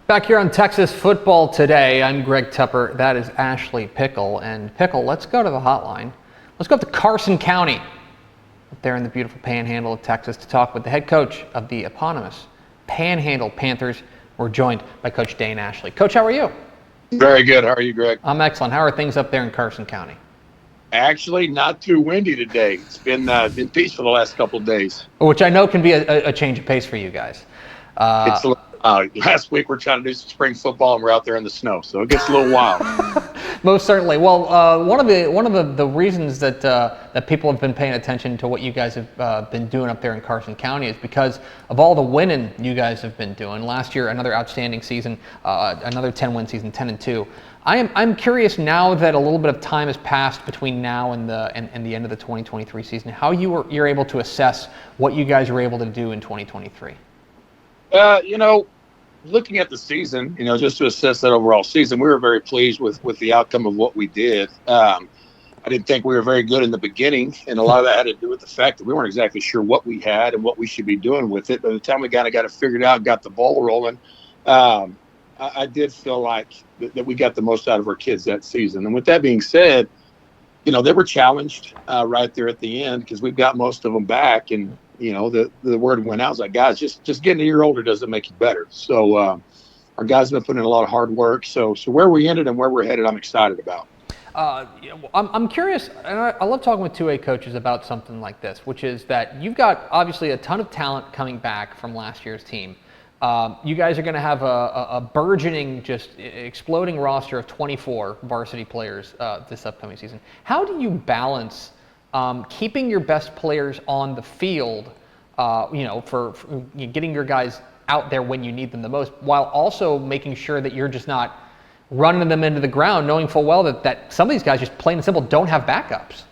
Back here on Texas Football Today, I'm Greg Tepper. That is Ashley Pickle. And Pickle, let's go to the hotline. Let's go up to Carson County, up there in the beautiful Panhandle of Texas, to talk with the head coach of the eponymous Panhandle Panthers. We're joined by Coach Dane Ashley. Coach, how are you? Very good. How are you, Greg? I'm excellent. How are things up there in Carson County? Actually, not too windy today. It's been peaceful the last couple of days. Which I know can be a change of pace for you guys. Last week we're trying to do some spring football and we're out there in the snow, so it gets a little wild. Most certainly. Well, one of the reasons that people have been paying attention to what you guys have been doing up there in Carson County is because of all the winning you guys have been doing. Last year, another outstanding season, another 10-win season, 10-2. I'm curious, now that a little bit of time has passed between now and the end of the 2023 season, how you're able to assess what you guys were able to do in 2023. Looking at the season, just to assess that overall season, we were very pleased with the outcome of what we did. I didn't think we were very good in the beginning, and a lot of that had to do with the fact that we weren't exactly sure what we had and what we should be doing with it. By the time we kind of got it figured out, got the ball rolling, I did feel like that we got the most out of our kids that season. And with that being said, they were challenged right there at the end because we've got most of them back, and the word went out. I was like, guys, just getting a year older doesn't make you better. So our guys have been putting in a lot of hard work. So where we ended and where we're headed, I'm excited about. I'm curious, and I love talking with 2A coaches about something like this, which is that you've got obviously a ton of talent coming back from last year's team. You guys are going to have a burgeoning, just exploding roster of 24 varsity players this upcoming season. How do you balance keeping your best players on the field, for getting your guys out there when you need them the most, while also making sure that you're just not running them into the ground, knowing full well that some of these guys, just plain and simple, don't have backups?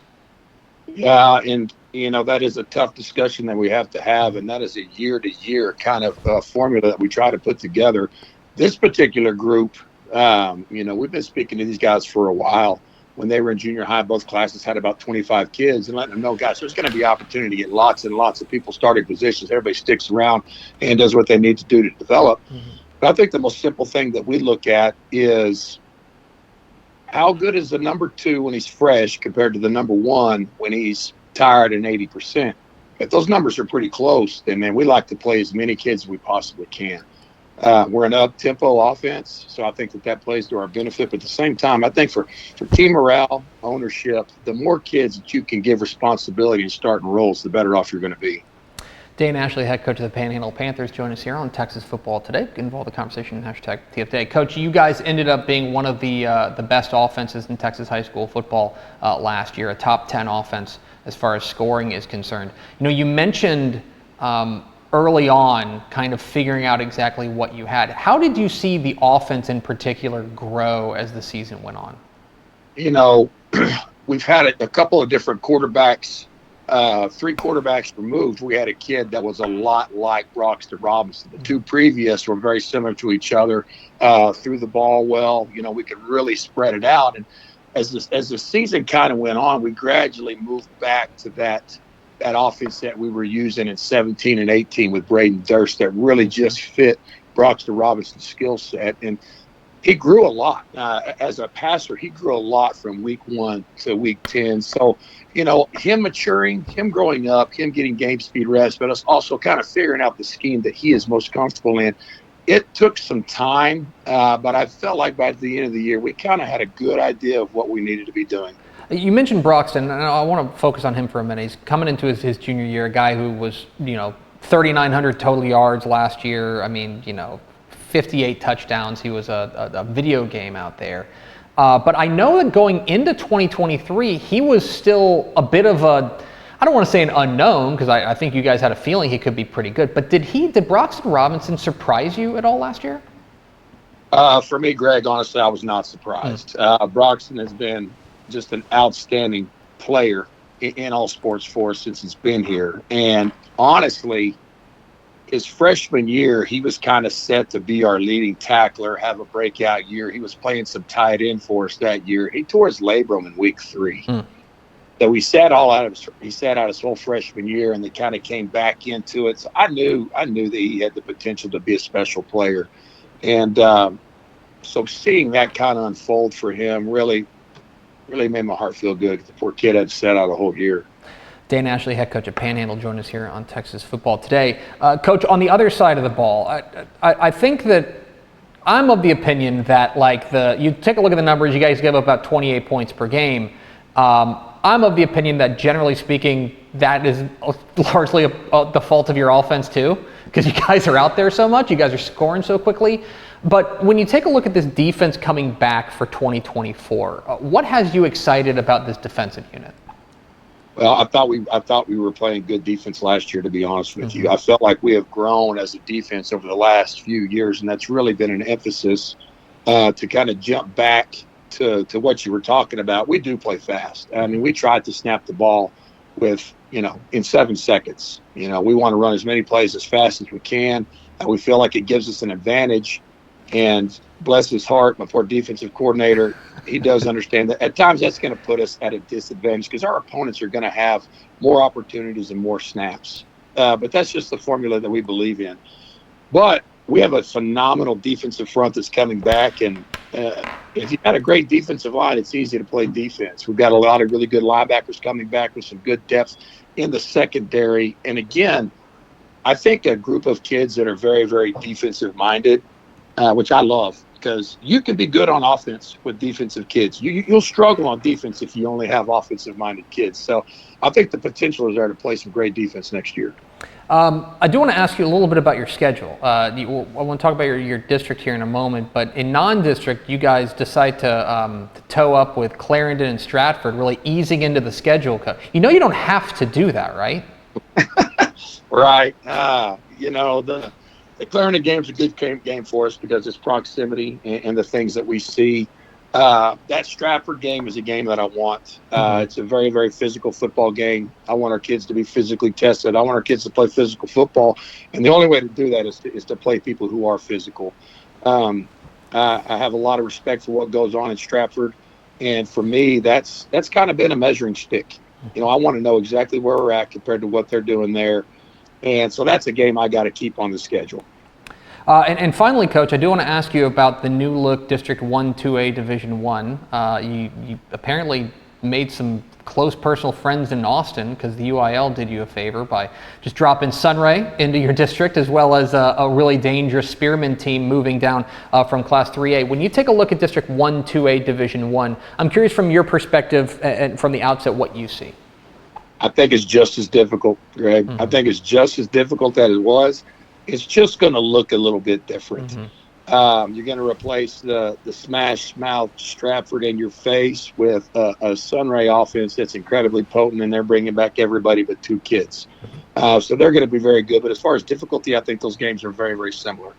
Yeah, and that is a tough discussion that we have to have, and that is a year-to-year kind of formula that we try to put together. This particular group, we've been speaking to these guys for a while. When they were in junior high, both classes had about 25 kids, and letting them know, guys, there's going to be opportunity to get lots and lots of people starting positions. Everybody sticks around and does what they need to do to develop. Mm-hmm. But I think the most simple thing that we look at is how good is the number 2 when he's fresh compared to the number 1 when he's tired and 80%. If those numbers are pretty close, then, man, we like to play as many kids as we possibly can. We're an up-tempo offense, so I think that plays to our benefit. But at the same time, I think for team morale, ownership, the more kids that you can give responsibility and starting roles, the better off you're going to be. Dane Ashley, head coach of the Panhandle Panthers, join us here on Texas Football Today. Get involved in the conversation in #TFT. Coach, you guys ended up being one of the best offenses in Texas high school football last year, a top 10 offense as far as scoring is concerned. You mentioned early on kind of figuring out exactly what you had. How did you see the offense in particular grow as the season went on? We've had a couple of different quarterbacks. 3 quarterbacks removed, we had a kid that was a lot like Broxton Robinson. The 2 previous were very similar to each other, threw the ball well. We could really spread it out. And as the season kind of went on, we gradually moved back to that offense that we were using in 17 and 18 with Braden Durst that really just fit Broxton Robinson's skill set. And he grew a lot. As a passer, he grew a lot from week 1 to week 10. So, him maturing, him growing up, him getting game speed reps, but us also kind of figuring out the scheme that he is most comfortable in. It took some time, but I felt like by the end of the year, we kind of had a good idea of what we needed to be doing. You mentioned Broxton, and I want to focus on him for a minute. He's coming into his junior year, a guy who was, 3,900 total yards last year. 58 touchdowns. He was a video game out there. But I know that going into 2023, he was still a bit of I don't want to say an unknown, because I think you guys had a feeling he could be pretty good. But did Broxton Robinson surprise you at all last year? For me, Greg, honestly, I was not surprised. Broxton has been just an outstanding player in all sports for us since he's been here. And honestly, his freshman year, he was kind of set to be our leading tackler, have a breakout year. He was playing some tight end for us that year. He tore his labrum in week 3. So he sat out his whole freshman year, and they kind of came back into it. So I knew that he had the potential to be a special player. And so seeing that kind of unfold for him really made my heart feel good. The poor kid had set out a whole year. Dane Ashley, head coach at Panhandle, joined us here on Texas Football Today. Coach, on the other side of the ball, I think that I'm of the opinion that, like, you take a look at the numbers, you guys give up about 28 points per game. I'm of the opinion that, generally speaking, that is largely the fault of your offense too, because you guys are out there so much, you guys are scoring so quickly. But when you take a look at this defense coming back for 2024, what has you excited about this defensive unit? Well, I thought we were playing good defense last year, to be honest with you. I felt like we have grown as a defense over the last few years, and that's really been an emphasis to kind of jump back to what you were talking about. We do play fast. I mean, we tried to snap the ball with, in 7 seconds. We want to run as many plays as fast as we can. We feel like it gives us an advantage. And bless his heart, my poor defensive coordinator, he does understand that at times that's going to put us at a disadvantage because our opponents are going to have more opportunities and more snaps. But that's just the formula that we believe in. But we have a phenomenal defensive front that's coming back. And if you've got a great defensive line, it's easy to play defense. We've got a lot of really good linebackers coming back with some good depth in the secondary. And again, I think a group of kids that are very, very defensive minded, which I love, because you can be good on offense with defensive kids. You'll struggle on defense if you only have offensive-minded kids. So I think the potential is there to play some great defense next year. I do want to ask you a little bit about your schedule. I want to talk about your district here in a moment, but in non-district, you guys decide to toe up with Clarendon and Stratford, really easing into the schedule. You don't have to do that, right? Right. The Clarendon game's a good game for us because it's proximity and the things that we see. That Stratford game is a game that I want. It's a very, very physical football game. I want our kids to be physically tested. I want our kids to play physical football. And the only way to do that is to play people who are physical. I have a lot of respect for what goes on in Stratford. And for me, that's kind of been a measuring stick. I want to know exactly where we're at compared to what they're doing there. And so that's a game I got to keep on the schedule. And finally, Coach, I do want to ask you about the new look District 1 2A Division 1. You apparently made some close personal friends in Austin because the UIL did you a favor by just dropping Sunray into your district, as well as a really dangerous Spearman team moving down from Class 3A. When you take a look at District 1 2A Division 1, I'm curious from your perspective and from the outset what you see. I think it's just as difficult, Greg. I think it's just as difficult as it was. It's just going to look a little bit different. You're going to replace the smash mouth Stratford in your face with a Sunray offense that's incredibly potent, and they're bringing back everybody but 2 kids. So they're going to be very good. But as far as difficulty, I think those games are very, very similar.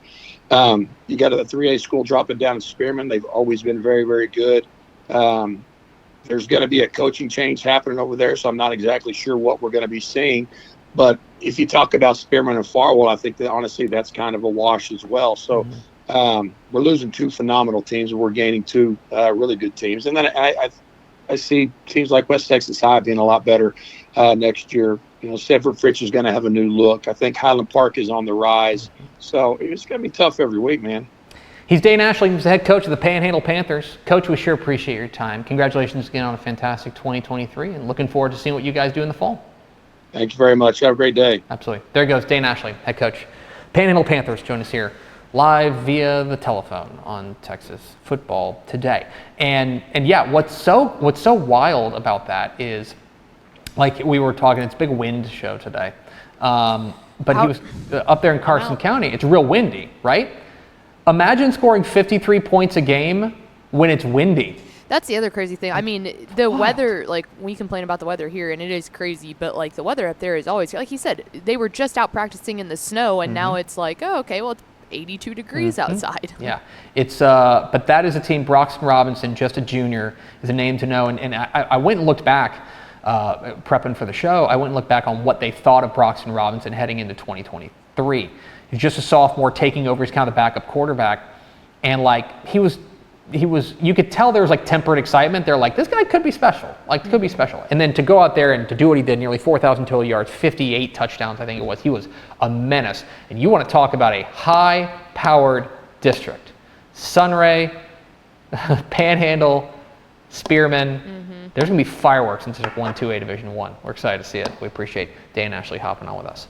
You got a 3A school dropping down in Spearman. They've always been very, very good. There's going to be a coaching change happening over there, so I'm not exactly sure what we're going to be seeing. But if you talk about Spearman and Farwell, I think that honestly that's kind of a wash as well. So we're losing 2 phenomenal teams, and we're gaining 2 really good teams. And then I see teams like West Texas High being a lot better next year. Sanford Fritch is going to have a new look. I think Highland Park is on the rise. So it's going to be tough every week, man. He's Dane Ashley. He's the head coach of the Panhandle Panthers. Coach, we sure appreciate your time. Congratulations again on a fantastic 2023, and looking forward to seeing what you guys do in the fall. Thank you very much. Have a great day. Absolutely. There goes Dane Ashley, head coach. Panhandle Panthers join us here live via the telephone on Texas Football Today. And yeah, what's so wild about that is, like we were talking, it's a big wind show today. But he was up there in Carson County. It's real windy, right? Imagine scoring 53 points a game when it's windy. That's the other crazy thing. I mean, the weather, like, we complain about the weather here, and it is crazy, but, like, the weather up there is always, like he said, they were just out practicing in the snow, and now it's like, oh, okay, well, it's 82 degrees outside. Yeah. It's but that is a team. Broxton Robinson, just a junior, is a name to know. And I went and looked back, prepping for the show, I went and looked back on what they thought of Broxton Robinson heading into 2023. He's just a sophomore taking over. He's kind of the backup quarterback. And, like, he was, you could tell there was, like, tempered excitement. They're like, this guy could be special. Like, could be special. And then to go out there and to do what he did, nearly 4,000 total yards, 58 touchdowns, I think it was. He was a menace. And you want to talk about a high-powered district. Sunray, Panhandle, Spearman. There's going to be fireworks in District 1, 2A, Division 1. We're excited to see it. We appreciate Dane Ashley hopping on with us.